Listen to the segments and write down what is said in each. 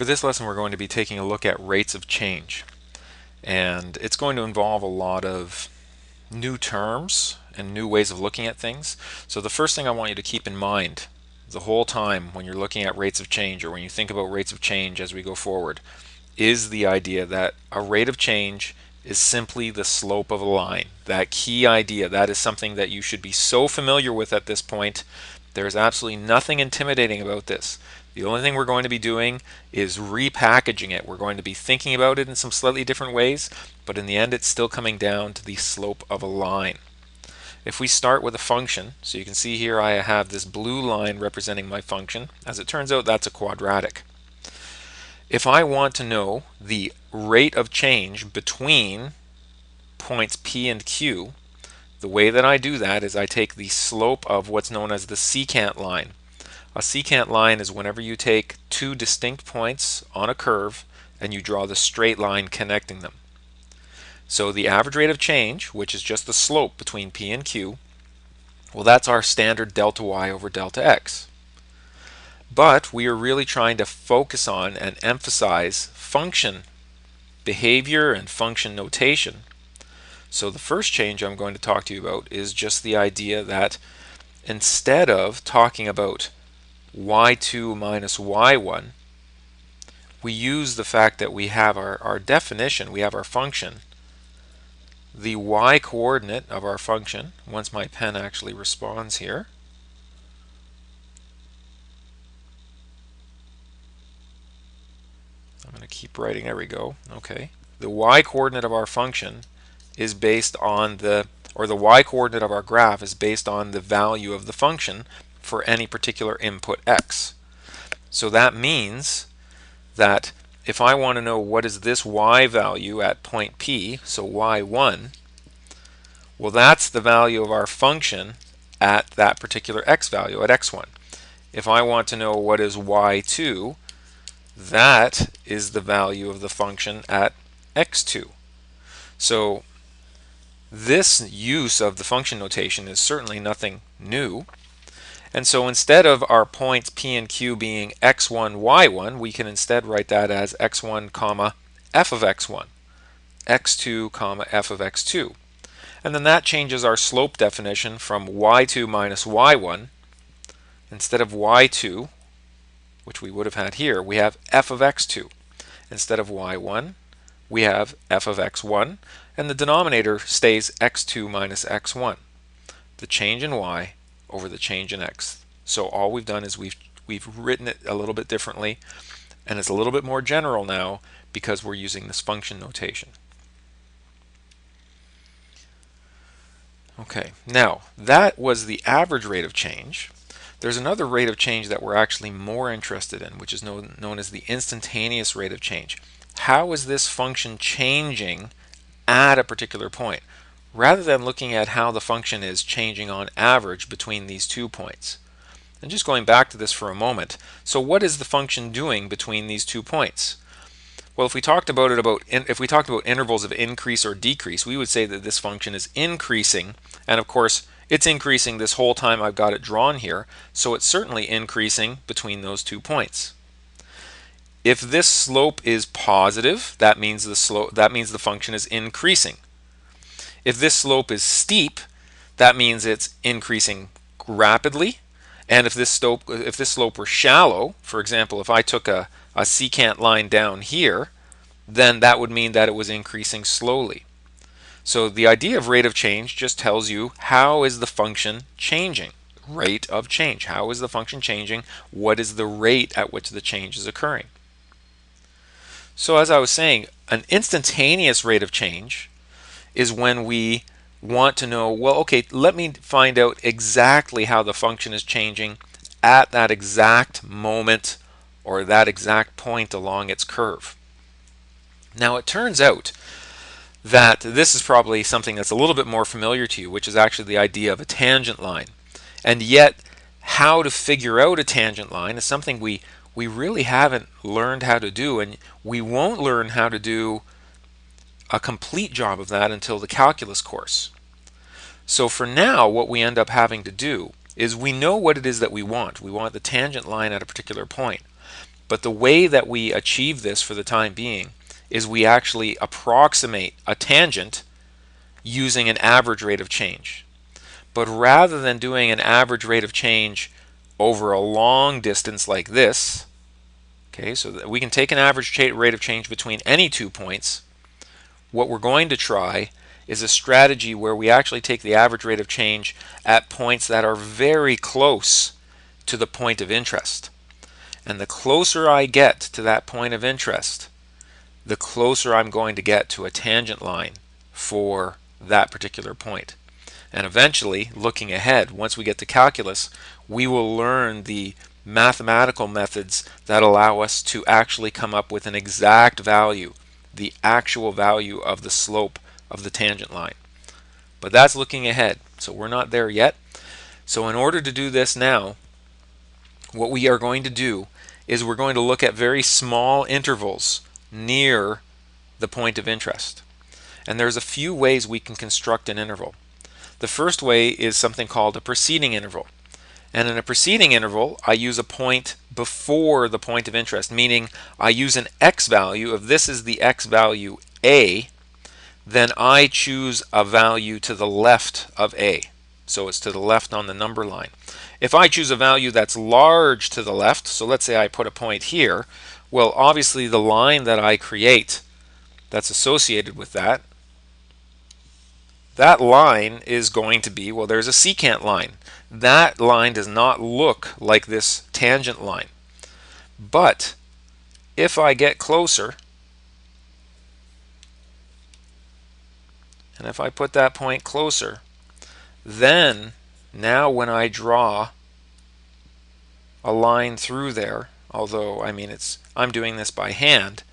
For this lesson, we're going to be taking a look at rates of change, and it's going to involve a lot of new terms and new ways of looking at things. So the first thing I want you to keep in mind the whole time when you're looking at rates of change, or when you think about rates of change as we go forward, is the idea that a rate of change is simply the slope of a line. That key idea, that is something that you should be so familiar with at this point. There is absolutely nothing intimidating about this. The only thing we're going to be doing is repackaging it. We're going to be thinking about it in some slightly different ways, but in the end it's still coming down to the slope of a line. If we start with a function, so you can see here I have this blue line representing my function. As it turns out, that's a quadratic. If I want to know the rate of change between points P and Q, the way that I do that is I take the slope of what's known as the secant line. A secant line is whenever you take two distinct points on a curve and you draw the straight line connecting them. So the average rate of change, which is just the slope between P and Q, well, that's our standard delta y over delta x. But we are really trying to focus on and emphasize function behavior and function notation. So the first change I'm going to talk to you about is just the idea that instead of talking about y2 minus y1, we use the fact that we have our definition, we have our function. The y coordinate of our function, once my pen actually responds here, I'm going to keep writing, there we go, okay. The y coordinate of our function is based on the y coordinate of our graph is based on the value of the function for any particular input x. So that means that if I want to know what is this y value at point P, so y1, well, that's the value of our function at that particular x value, at x1. If I want to know what is y2, that is the value of the function at x2. So this use of the function notation is certainly nothing new. And so instead of our points P and Q being x1, y1, we can instead write that as x1, comma, f of x1, x2, comma, f of x2. And then that changes our slope definition from y2 minus y1. Instead of y2, which we would have had here, we have f of x2. Instead of y1, we have f of x1, and the denominator stays x2 minus x1. The change in y over the change in x. So all we've done is we've written it a little bit differently, and it's a little bit more general now because we're using this function notation. Okay, now that was the average rate of change. There's another rate of change that we're actually more interested in, which is known as the instantaneous rate of change. How is this function changing at a particular point, rather than looking at how the function is changing on average between these 2 points. And just going back to this for a moment, so what is the function doing between these 2 points? Well, if we talked about intervals of increase or decrease, we would say that this function is increasing, and of course it's increasing this whole time I've got it drawn here, so it's certainly increasing between those 2 points. If this slope is positive, that means the function is increasing. If this slope is steep, that means it's increasing rapidly. And if this slope were shallow, for example, if I took a secant line down here, then that would mean that it was increasing slowly. So the idea of rate of change just tells you how is the function changing. Rate of change. How is the function changing? What is the rate at which the change is occurring? So as I was saying, an instantaneous rate of change is when we want to know, well, okay, let me find out exactly how the function is changing at that exact moment or that exact point along its curve. Now it turns out that this is probably something that's a little bit more familiar to you, which is actually the idea of a tangent line. And yet how to figure out a tangent line is something we really haven't learned how to do, and we won't learn how to do a complete job of that until the calculus course. So for now, what we end up having to do is we know what it is that we want. We want the tangent line at a particular point. But the way that we achieve this for the time being is we actually approximate a tangent using an average rate of change. But rather than doing an average rate of change over a long distance like this, okay, so that we can take an average rate of change between any 2 points, what we're going to try is a strategy where we actually take the average rate of change at points that are very close to the point of interest. And the closer I get to that point of interest, the closer I'm going to get to a tangent line for that particular point. And eventually, looking ahead, once we get to calculus, we will learn the mathematical methods that allow us to actually come up with an exact value, the actual value of the slope of the tangent line. But that's looking ahead, so we're not there yet. So in order to do this now, what we are going to do is we're going to look at very small intervals near the point of interest. And there's a few ways we can construct an interval. The first way is something called a preceding interval. And in a preceding interval, I use a point before the point of interest, meaning I use an x value. If this is the x value a, then I choose a value to the left of a. So it's to the left on the number line. If I choose a value that's large to the left, so let's say I put a point here, well, obviously the line that I create that's associated with that line is going to be, well, there's a secant line. That line does not look like this tangent line. But if I get closer, and if I put that point closer, then now when I draw a line through there, although I mean I'm doing this by hand,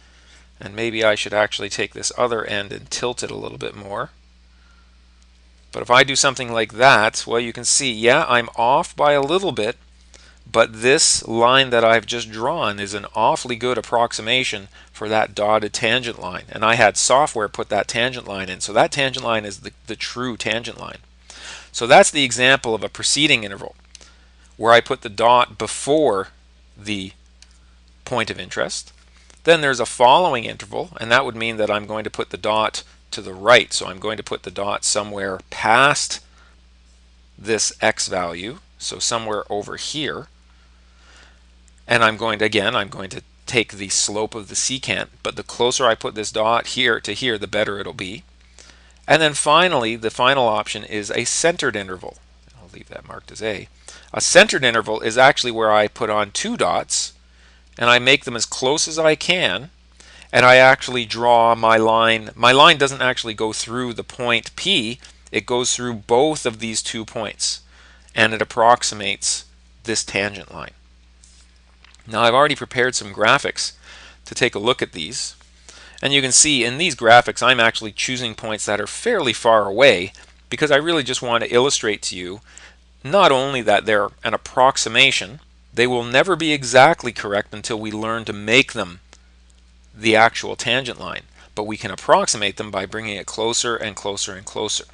and maybe I should actually take this other end and tilt it a little bit more. But if I do something like that, well, you can see, yeah, I'm off by a little bit, but this line that I've just drawn is an awfully good approximation for that dotted tangent line. And I had software put that tangent line in, so that tangent line is the true tangent line. So that's the example of a preceding interval, where I put the dot before the point of interest. Then there's a following interval, and that would mean that I'm going to put the dot to the right. So I'm going to put the dot somewhere past this x value, so somewhere over here. And I'm going to take the slope of the secant, but the closer I put this dot here to here, the better it'll be. And then finally, the final option is a centered interval. I'll leave that marked as A. A centered interval is actually where I put on 2 dots, and I make them as close as I can, and I actually draw my line. My line doesn't actually go through the point P, it goes through both of these 2 points, and it approximates this tangent line. Now I've already prepared some graphics to take a look at these, and you can see in these graphics I'm actually choosing points that are fairly far away because I really just want to illustrate to you not only that they're an approximation, they will never be exactly correct until we learn to make them the actual tangent line, but we can approximate them by bringing it closer and closer and closer.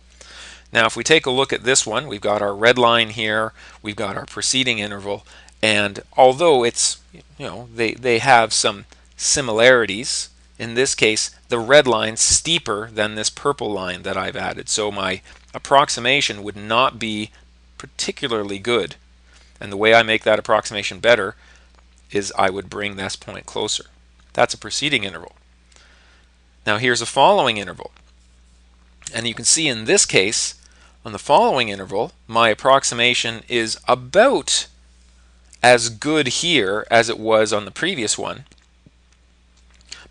Now if we take a look at this one, we've got our red line here, we've got our preceding interval, and although it's, they have some similarities, in this case the red line's steeper than this purple line that I've added, so my approximation would not be particularly good, and the way I make that approximation better is I would bring this point closer. That's a preceding interval. Now here's a following interval. And you can see in this case, on the following interval, my approximation is about as good here as it was on the previous one.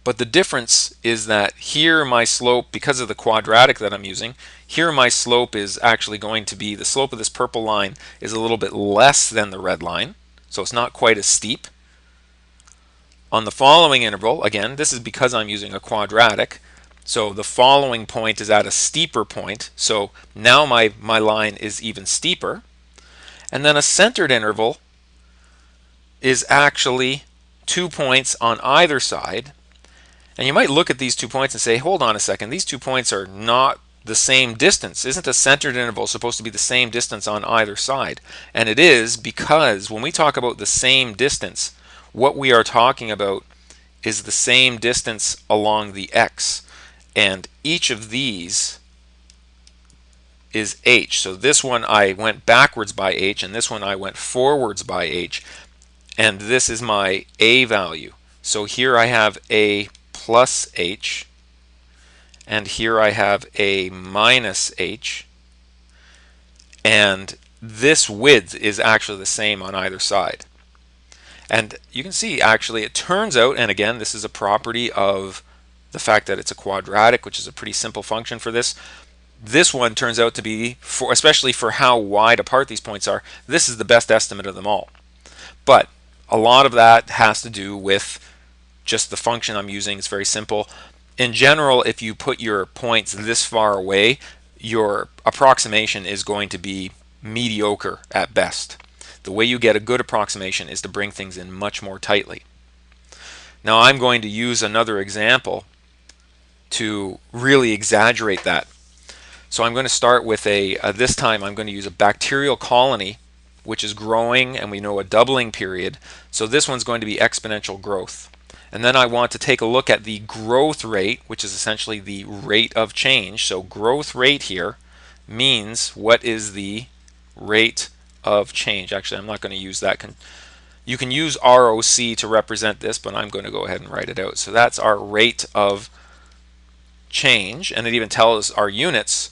But the difference is that here my slope, because of the quadratic that I'm using, here my slope is actually going to be, the slope of this purple line is a little bit less than the red line, so it's not quite as steep. On the following interval, again, this is because I'm using a quadratic, so the following point is at a steeper point, so now my line is even steeper. And then a centered interval is actually 2 points on either side. And you might look at these 2 points and say, hold on a second, these 2 points are not the same distance. Isn't a centered interval supposed to be the same distance on either side? And it is, because when we talk about the same distance, what we are talking about is the same distance along the x, and each of these is h. So this one I went backwards by h, and this one I went forwards by h, and this is my a value. So here I have a plus h, and here I have a minus h, and this width is actually the same on either side. And you can see actually it turns out, and again this is a property of the fact that it's a quadratic, which is a pretty simple function for this. This one turns out to be, especially for how wide apart these points are, this is the best estimate of them all. But a lot of that has to do with just the function I'm using. It's very simple. In general, if you put your points this far away, your approximation is going to be mediocre at best. The way you get a good approximation is to bring things in much more tightly. Now I'm going to use another example to really exaggerate that. So I'm going to start with this time I'm going to use a bacterial colony which is growing, and we know a doubling period. So this one's going to be exponential growth. And then I want to take a look at the growth rate, which is essentially the rate of change. So growth rate here means what is the rate of change. Actually, I'm not going to use that. You can use ROC to represent this, but I'm going to go ahead and write it out. So that's our rate of change, and it even tells our units.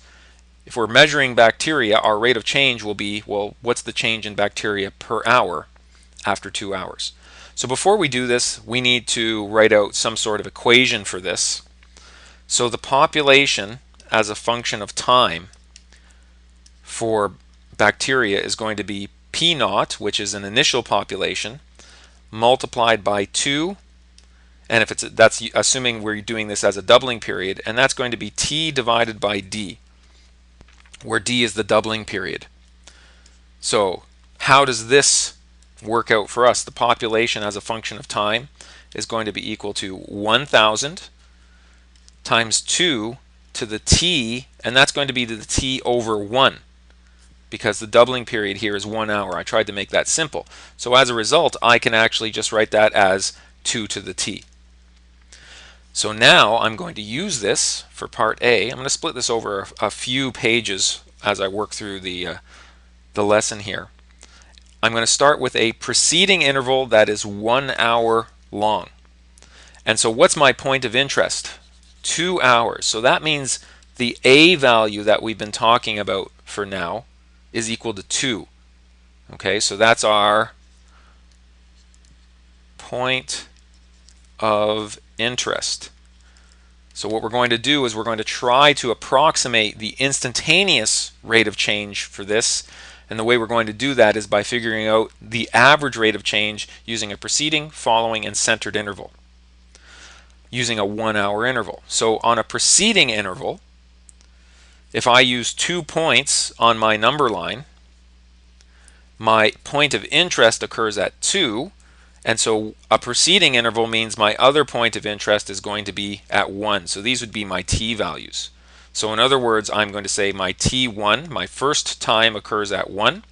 If we're measuring bacteria, our rate of change will be, well, what's the change in bacteria per hour after 2 hours? So before we do this, we need to write out some sort of equation for this. So the population as a function of time for bacteria is going to be P naught, which is an initial population, multiplied by 2, and if that's assuming we're doing this as a doubling period, and that's going to be T divided by D, where D is the doubling period. So how does this work out for us? The population as a function of time is going to be equal to 1,000 times 2 to the T, and that's going to be to the T over 1, because the doubling period here is 1 hour. I tried to make that simple. So as a result, I can actually just write that as 2 to the T. So now I'm going to use this for part A. I'm going to split this over a few pages as I work through the lesson here. I'm going to start with a preceding interval that is 1 hour long. And so what's my point of interest? 2 hours. So that means the A value that we've been talking about for now is equal to 2. Okay, so that's our point of interest. So what we're going to do is we're going to try to approximate the instantaneous rate of change for this, and the way we're going to do that is by figuring out the average rate of change using a preceding, following, and centered interval, using a 1 hour interval. So on a preceding interval, if I use 2 points on my number line, my point of interest occurs at 2, and so a preceding interval means my other point of interest is going to be at 1. So these would be my t values. So in other words, I'm going to say my t1, my first time occurs at 1,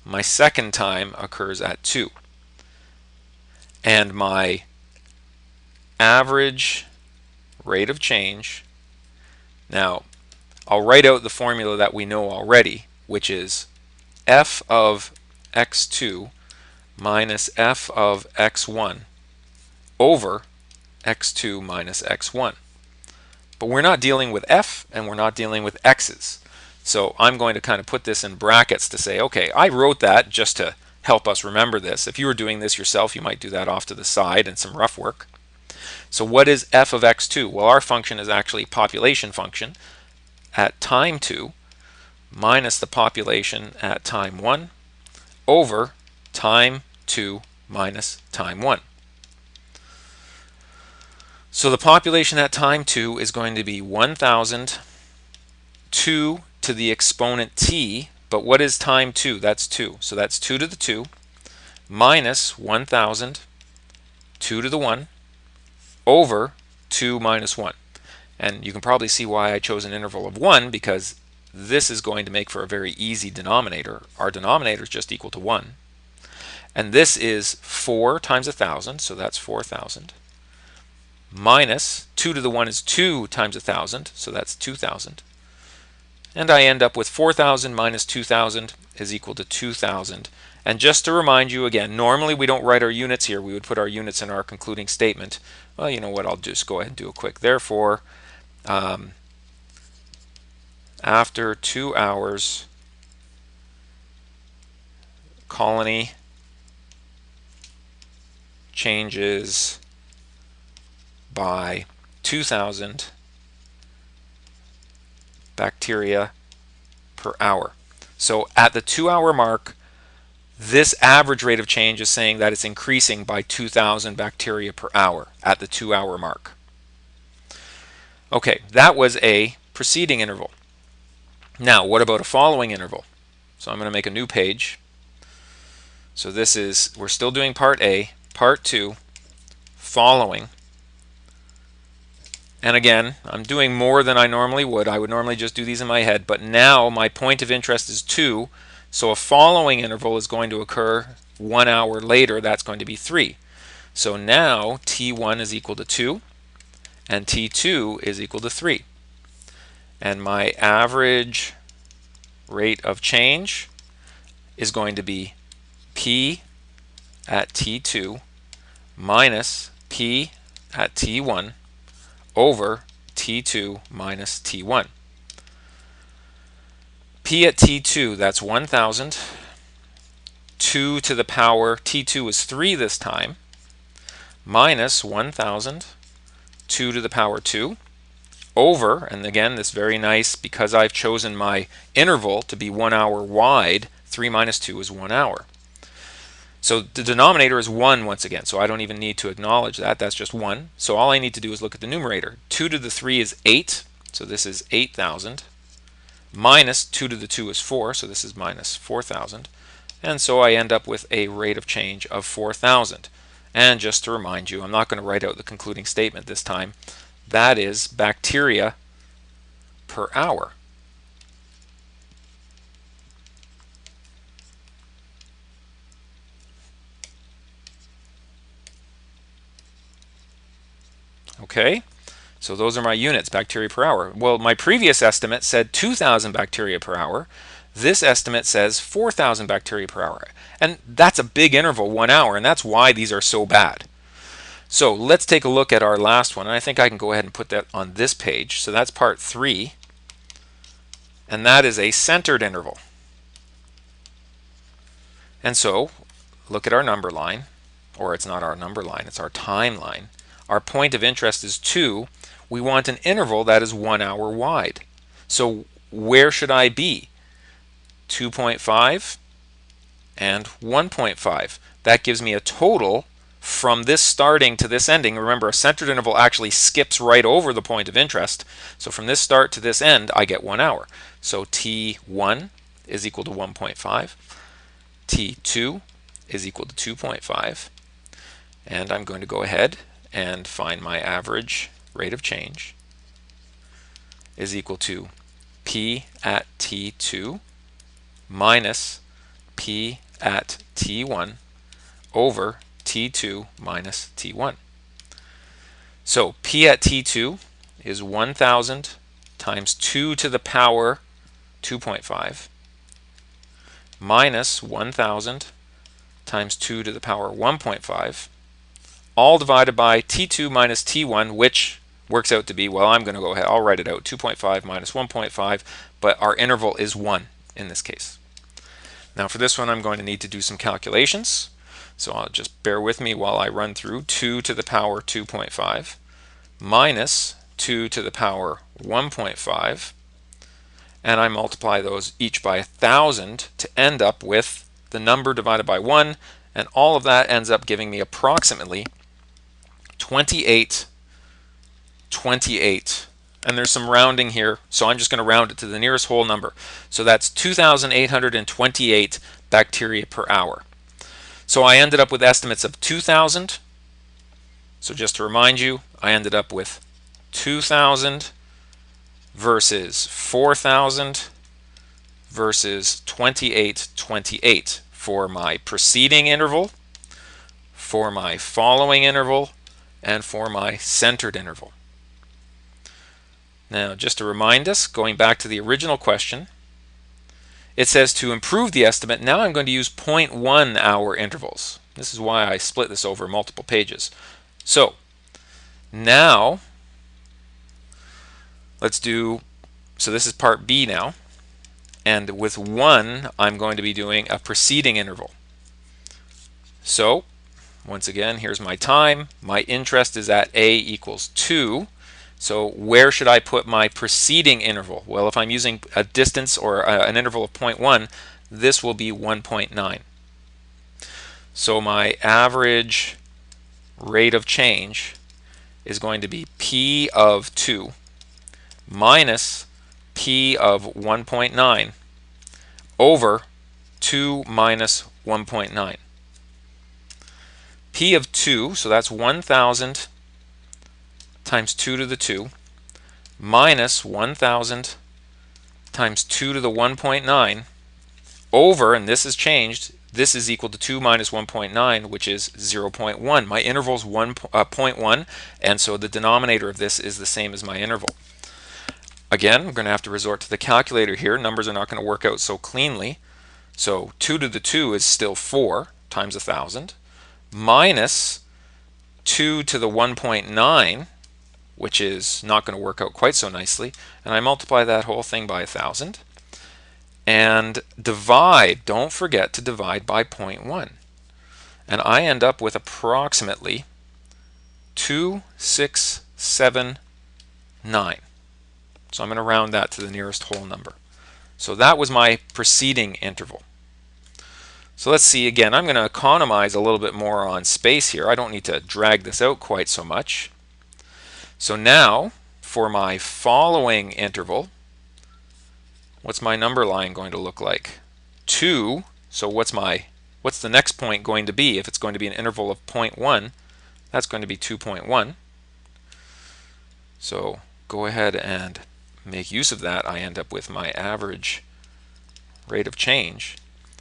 my second time occurs at 2, and my average rate of change. Now I'll write out the formula that we know already, which is f of x2 minus f of x1 over x2 minus x1. But we're not dealing with f, and we're not dealing with x's. So I'm going to kind of put this in brackets to say, okay, I wrote that just to help us remember this. If you were doing this yourself, you might do that off to the side in some rough work. So what is f of x2? Well, our function is actually a population function at time 2 minus the population at time 1 over time 2 minus time 1. So the population at time 2 is going to be 1,000, 2 to the exponent t, but what is time 2? That's 2. So that's 2 to the 2 minus 1,000, 2 to the 1 over 2 minus 1. And you can probably see why I chose an interval of 1, because this is going to make for a very easy denominator. Our denominator is just equal to 1. And this is 4 times 1,000, so that's 4,000. Minus 2 to the 1 is 2 times 1,000, so that's 2,000. And I end up with 4,000 minus 2,000 is equal to 2,000. And just to remind you again, normally we don't write our units here. We would put our units in our concluding statement. Well, you know what, I'll just go ahead and do a quick. Therefore, after 2 hours, colony changes by 2,000 bacteria per hour. So at the 2-hour mark, this average rate of change is saying that it's increasing by 2,000 bacteria per hour at the 2-hour mark. Okay, that was a preceding interval. Now, what about a following interval? So I'm going to make a new page. So this is, we're still doing part A, part 2, following. And again, I'm doing more than I normally would. I would normally just do these in my head, but now my point of interest is 2. So a following interval is going to occur 1 hour later. That's going to be 3. So now T1 is equal to 2 and T2 is equal to 3. And my average rate of change is going to be P at T2 minus P at T1 over T2 minus T1. P at T2, that's 1,000. 2 to the power, T2 is 3 this time, minus 1,000, 2 to the power 2, over, and again, this very nice, because I've chosen my interval to be 1 hour wide, 3 minus 2 is 1 hour. So the denominator is 1 once again, so I don't even need to acknowledge that. That's just 1. So all I need to do is look at the numerator. 2 to the 3 is 8, so this is 8,000. Minus 2 to the 2 is 4, so this is minus 4,000. And so I end up with a rate of change of 4,000. And just to remind you, I'm not going to write out the concluding statement this time. That is bacteria per hour. Okay, so those are my units, bacteria per hour. Well, my previous estimate said 2,000 bacteria per hour. This estimate says 4,000 bacteria per hour. And that's a big interval, 1 hour, and that's why these are so bad. So let's take a look at our last one. And I think I can go ahead and put that on this page. So that's part 3. And that is a centered interval. And so look at our number line, or it's not our number line, it's our timeline. Our point of interest is 2. We want an interval that is 1 hour wide. So where should I be? 2.5 and 1.5. That gives me a total from this starting to this ending. Remember, a centered interval actually skips right over the point of interest. So from this start to this end, I get 1 hour. So T1 is equal to 1.5. T2 is equal to 2.5. And I'm going to go ahead and find my average rate of change is equal to P at T2 minus P at T1 over T2 minus T1. So P at T2 is 1,000 times 2 to the power 2.5 minus 1,000 times 2 to the power 1.5, all divided by T2 minus T1, which works out to be, well, I'm going to go ahead, I'll write it out, 2.5 minus 1.5, but our interval is 1 in this case. Now for this one, I'm going to need to do some calculations. So I'll just bear with me while I run through 2 to the power 2.5 minus 2 to the power 1.5, and I multiply those each by 1,000 to end up with the number divided by 1, and all of that ends up giving me approximately 28. And there's some rounding here, so I'm just going to round it to the nearest whole number. So that's 2,828 bacteria per hour. So I ended up with estimates of 2,000. So just to remind you, I ended up with 2,000 versus 4,000 versus 28 for for my preceding interval, for my following interval, and for my centered interval. Now, just to remind us, going back to the original question, it says to improve the estimate, now I'm going to use 0.1 hour intervals. This is why I split this over multiple pages. So now let's do, so this is part B now, and with 1 I'm going to be doing a preceding interval. So once again, here's my time. My interest is at A equals 2. So where should I put my preceding interval? Well, if I'm using a distance or an interval of 0.1, this will be 1.9. So my average rate of change is going to be P of 2 minus P of 1.9 over 2 minus 1.9. P of 2, so that's 1,000 times 2 to the 2 minus 1,000 times 2 to the 1.9 over, and this has changed, this is equal to 2 minus 1.9, which is 0.1. My interval is 0.1, and so the denominator of this is the same as my interval. Again, I'm going to have to resort to the calculator here. Numbers are not going to work out so cleanly. So 2 to the 2 is still 4 times 1,000 minus 2 to the 1.9, which is not going to work out quite so nicely, and I multiply that whole thing by 1,000 and divide, don't forget to divide by 0.1, and I end up with approximately 2679. So I'm going to round that to the nearest whole number. So that was my preceding interval. So let's see again, I'm going to economize a little bit more on space here. I don't need to drag this out quite so much. So now, for my following interval, what's my number line going to look like? 2. So what's the next point going to be? If it's going to be an interval of 0.1, that's going to be 2.1. So go ahead and make use of that. I end up with my average rate of change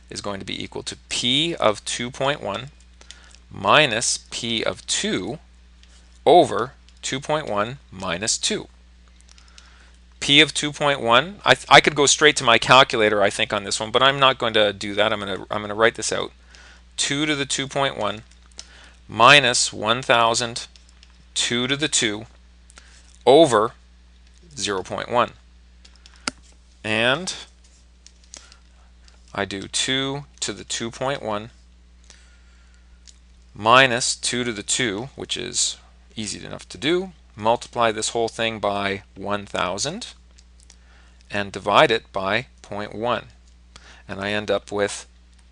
is going to be equal to P of 2.1 minus P of 2 over 2.1 minus 2. P of 2.1, I could go straight to my calculator, I think, on this one, but I'm not going to do that. I'm going to write this out. 2 to the 2.1 minus 1,000, 2 to the 2 over 0.1. And I do 2 to the 2.1 minus 2 to the 2, which is easy enough to do. Multiply this whole thing by 1,000 and divide it by 0.1. And I end up with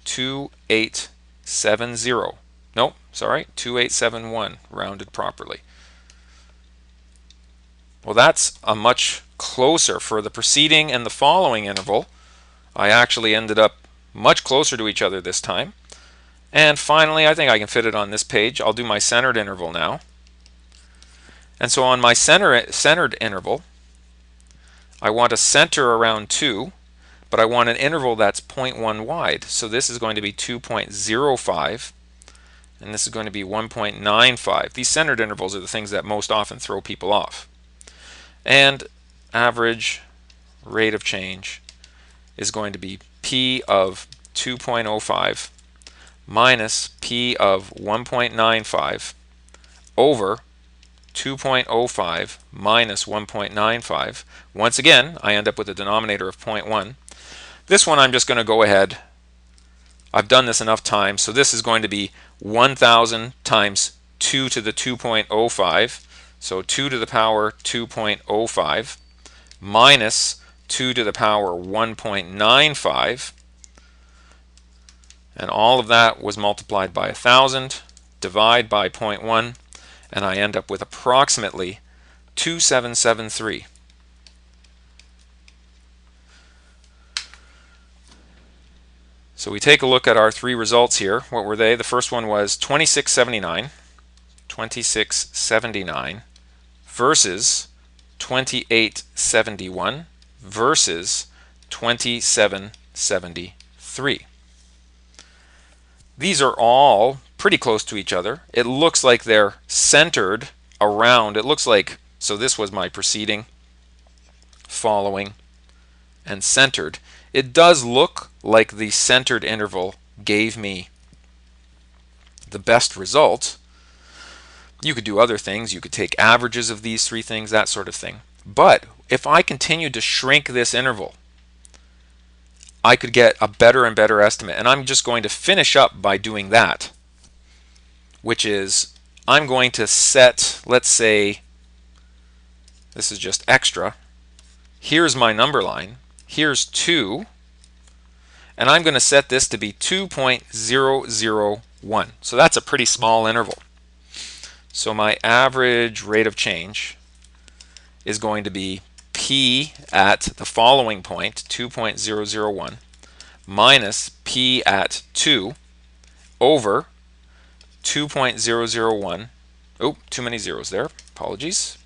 2870. Nope, sorry, 2871 rounded properly. Well, that's a much closer for the preceding and the following interval. I actually ended up much closer to each other this time. And finally, I think I can fit it on this page. I'll do my centered interval now. And so on my centered interval, I want a center around 2, but I want an interval that's 0.1 wide. So this is going to be 2.05, and this is going to be 1.95. These centered intervals are the things that most often throw people off. And average rate of change is going to be P of 2.05 minus P of 1.95 over 2.05 minus 1.95. Once again, I end up with a denominator of 0.1. This one I'm just going to go ahead. I've done this enough times, so this is going to be 1,000 times 2 to the 2.05. So 2 to the power 2.05 minus 2 to the power 1.95. And all of that was multiplied by 1,000, divide by 0.1, and I end up with approximately 2773. So we take a look at our three results here. What were they? The first one was 2679 versus 2871 versus 2773. these are all pretty close to each other. It looks like they're centered around. It looks like, so this was my preceding, following, and centered. It does look like the centered interval gave me the best result. You could do other things. You could take averages of these three things, that sort of thing. But if I continue to shrink this interval, I could get a better and better estimate. And I'm just going to finish up by doing that, which is I'm going to set, let's say, this is just extra. Here's my number line. Here's 2. And I'm going to set this to be 2.001. So that's a pretty small interval. So my average rate of change is going to be P at the following point, 2.001, minus P at 2 over 2.001. Oh, too many zeros there. Apologies.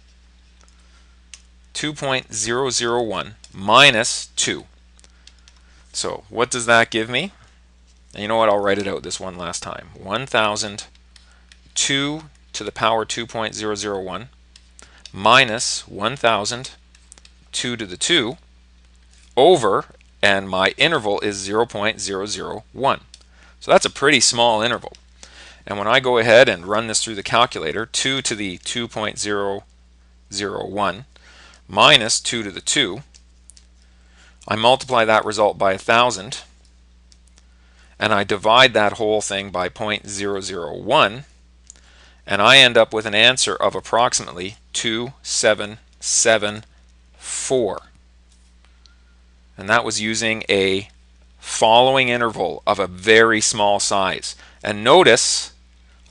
2.001 minus 2. So what does that give me? And you know what? I'll write it out this one last time. 1,002 to the power 2.001 minus 1,002 to the 2 over, and my interval is 0.001. So that's a pretty small interval. And when I go ahead and run this through the calculator, 2 to the 2.001 minus 2 to the 2, I multiply that result by 1,000, and I divide that whole thing by 0.001, and I end up with an answer of approximately 2774. And that was using a following interval of a very small size. And notice,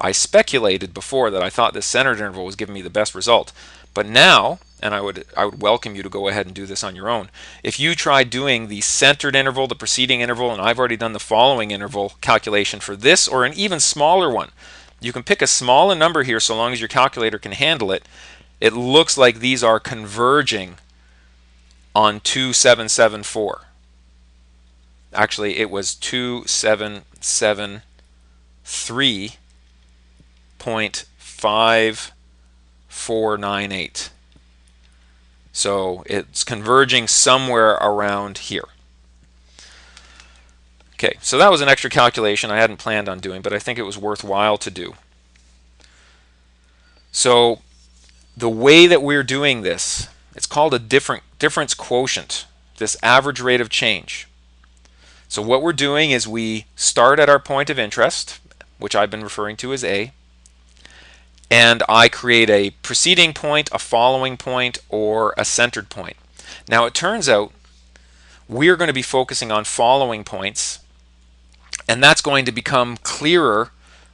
I speculated before that I thought this centered interval was giving me the best result. But now, and I would welcome you to go ahead and do this on your own, if you try doing the centered interval, the preceding interval, and I've already done the following interval calculation for this or an even smaller one, you can pick a smaller number here so long as your calculator can handle it. It looks like these are converging on 2774. Actually, it was 2773.5498. So it's converging somewhere around here. Okay, so that was an extra calculation I hadn't planned on doing, but I think it was worthwhile to do. So the way that we're doing this, it's called a difference quotient, this average rate of change. So what we're doing is we start at our point of interest, which I've been referring to as A, and I create a preceding point, a following point, or a centered point. Now it turns out we're going to be focusing on following points, and that's going to become clearer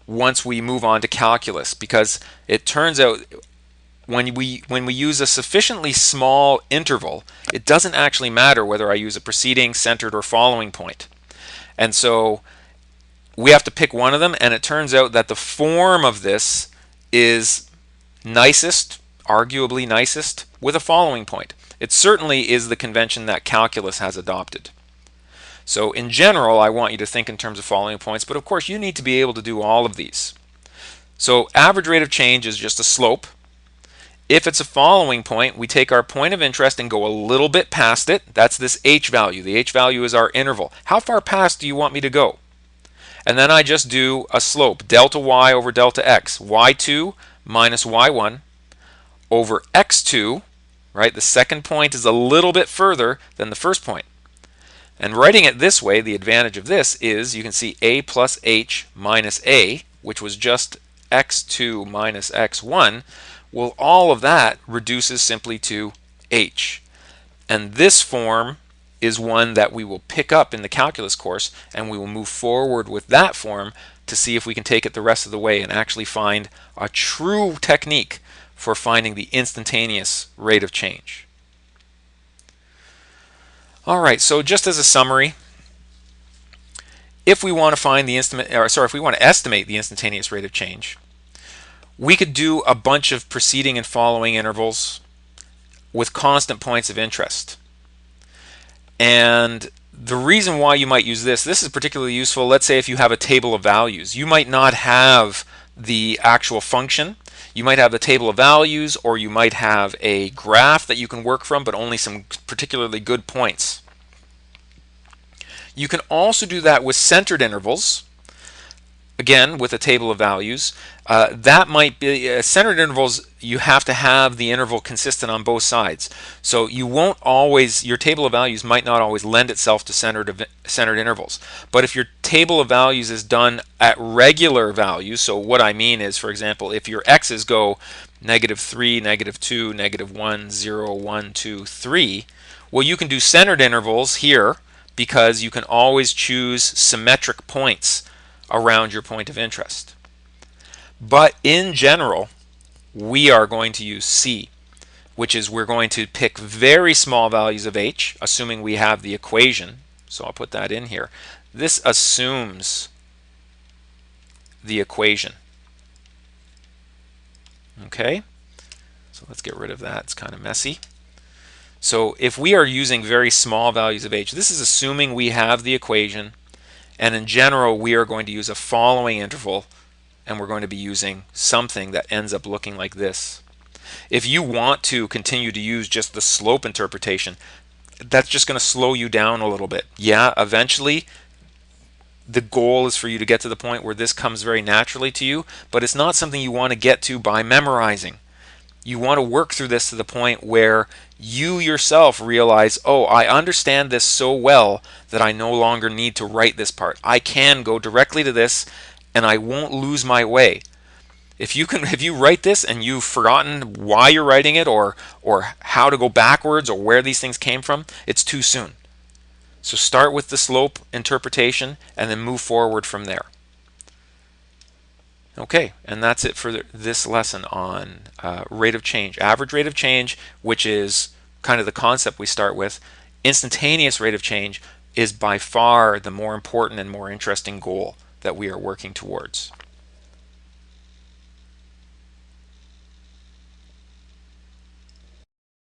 once we move on to calculus, because it turns out when we use a sufficiently small interval, it doesn't actually matter whether I use a preceding, centered, or following point. And so we have to pick one of them, and it turns out that the form of this is nicest, arguably nicest, with a following point. It certainly is the convention that calculus has adopted. So in general, I want you to think in terms of following points, but of course you need to be able to do all of these. So average rate of change is just a slope. If it's a following point, we take our point of interest and go a little bit past it. That's this h value. The h value is our interval. How far past do you want me to go? And then I just do a slope, delta y over delta x, y2 minus y1 over x2, right? The second point is a little bit further than the first point. And writing it this way, the advantage of this is you can see a plus h minus a, which was just x2 minus x1, well, all of that reduces simply to h. And this form is one that we will pick up in the calculus course, and we will move forward with that form to see if we can take it the rest of the way and actually find a true technique for finding the instantaneous rate of change. All right, so just as a summary, if we want to find the if we want to estimate the instantaneous rate of change, we could do a bunch of preceding and following intervals with constant points of interest. And The reason why you might use this is particularly useful. Let's say if you have a table of values. You might not have the actual function. You might have the table of values, or you might have a graph that you can work from, but only some particularly good points. You can also do that with centered intervals. Again, with a table of values, that might be centered intervals. You have to have the interval consistent on both sides. So you won't always, your table of values might not always lend itself to centered intervals. But if your table of values is done at regular values, so what I mean is, for example, if your x's go -3, -2, -1, 0, 1, 2, 3, well, you can do centered intervals here because you can always choose symmetric points around your point of interest. But in general, we are going to use C, which is we're going to pick very small values of h, assuming we have the equation. So I'll put that in here. This assumes the equation. Okay, so let's get rid of that. It's kind of messy. So if we are using very small values of h, this is assuming we have the equation. And in general, we are going to use a following interval, and we're going to be using something that ends up looking like this. If you want to continue to use just the slope interpretation, that's just going to slow you down a little bit. Yeah, eventually, the goal is for you to get to the point where this comes very naturally to you, but it's not something you want to get to by memorizing. You want to work through this to the point where you yourself realize, oh, I understand this so well that I no longer need to write this part. I can go directly to this and I won't lose my way. If you write this and you've forgotten why you're writing it, or how to go backwards, or where these things came from, it's too soon. So start with the slope interpretation and then move forward from there. Okay, and that's it for this lesson on rate of change, average rate of change, which is kind of the concept we start with. Instantaneous rate of change is by far the more important and more interesting goal that we are working towards.